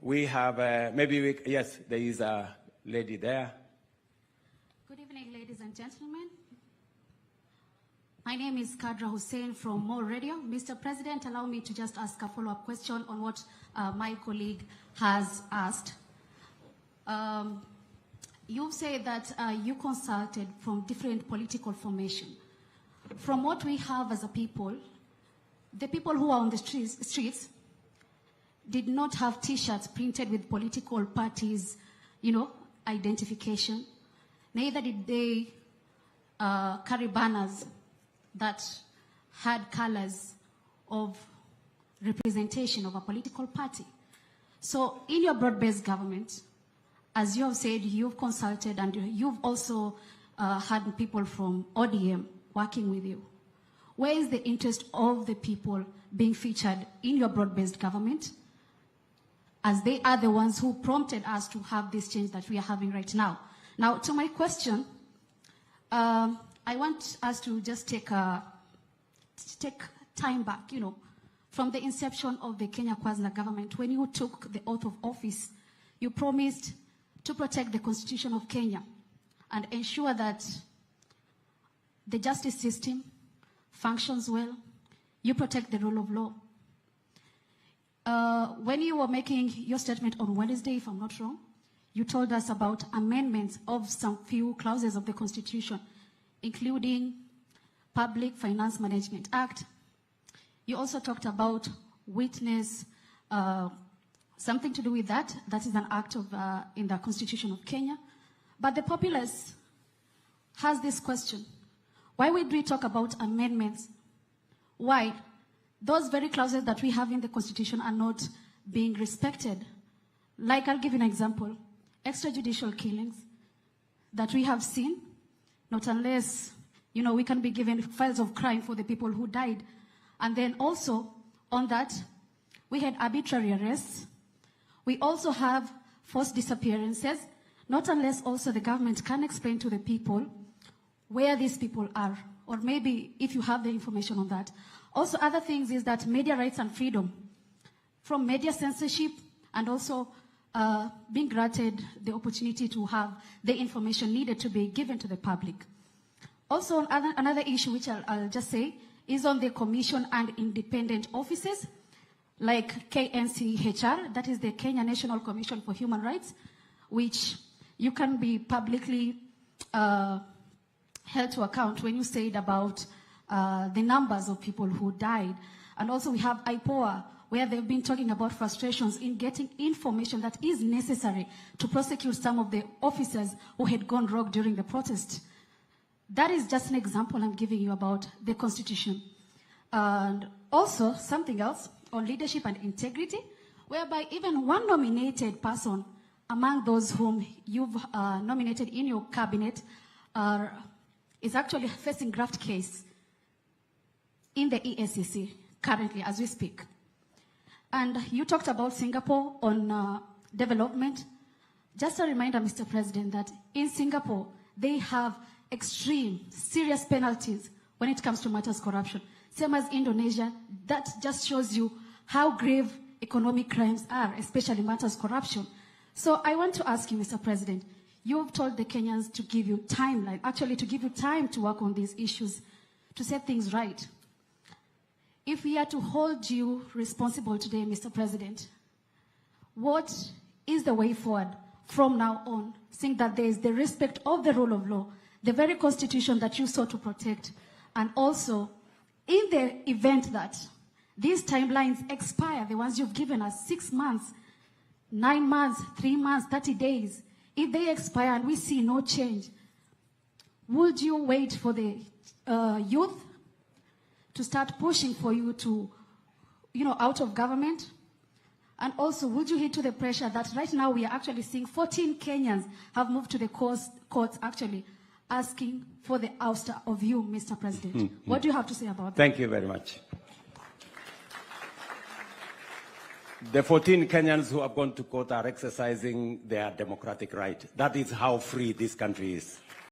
We have, yes, there is a lady there. Good evening, ladies and gentlemen. My name is Kadra Hussein from More Radio. Mr. President, allow me to just ask a follow-up question on what my colleague has asked. You say that you consulted from different political formation. From what we have as a people, the people who are on the streets did not have T-shirts printed with political parties, identification. Neither did they carry banners that had colors of representation of a political party. So in your broad-based government, as you have said, you've consulted and you've also had people from ODM working with you. Where is the interest of the people being featured in your broad-based government, as they are the ones who prompted us to have this change that we are having right now? Now, to my question, I want us to just take time back, from the inception of the Kenya Kwanza government. When you took the oath of office, you promised to protect the Constitution of Kenya and ensure that the justice system functions well. You protect the rule of law. When you were making your statement on Wednesday, if I'm not wrong, you told us about amendments of some few clauses of the Constitution, including Public Finance Management Act. You also talked about witness, something to do with that. That is an act of, in the Constitution of Kenya. But the populace has this question. Why would we talk about amendments? Why? Those very clauses that we have in the Constitution are not being respected. Like, I'll give you an example. Extrajudicial killings that we have seen, not unless, we can be given files of crime for the people who died. And then also, on that, we had arbitrary arrests. We also have forced disappearances, not unless also the government can explain to the people where these people are, or maybe if you have the information on that. Also, other things is that media rights and freedom, from media censorship and also being granted the opportunity to have the information needed to be given to the public. Also, another issue which I'll just say is on the commission and independent offices, like KNCHR, that is the Kenya National Commission for Human Rights, which you can be publicly held to account when you said about the numbers of people who died. And also we have IPOA, where they've been talking about frustrations in getting information that is necessary to prosecute some of the officers who had gone rogue during the protest. That is just an example I'm giving you about the Constitution. And also something else on leadership and integrity, whereby even one nominated person among those whom you've nominated in your cabinet is actually facing graft case in the EACC currently as we speak. And you talked about Singapore on development. Just a reminder, Mr. President, that in Singapore, they have extreme, serious penalties when it comes to matters corruption. Same as Indonesia. That just shows you how grave economic crimes are, especially matters corruption. So I want to ask you, Mr. President, you've told the Kenyans to give you timeline, actually to give you time to work on these issues, to set things right. If we are to hold you responsible today, Mr. President, what is the way forward from now on, seeing that there is the respect of the rule of law, the very Constitution that you sought to protect, and also in the event that these timelines expire, the ones you've given us, 6 months, 9 months, 3 months, 30 days, if they expire and we see no change, would you wait for the youth to start pushing for you to, out of government? And also, would you heed to the pressure that right now we are actually seeing 14 Kenyans have moved to the courts actually asking for the ouster of you, Mr. President? What do you have to say about that? Thank you very much. The 14 Kenyans who have gone to court are exercising their democratic right. That is how free this country is.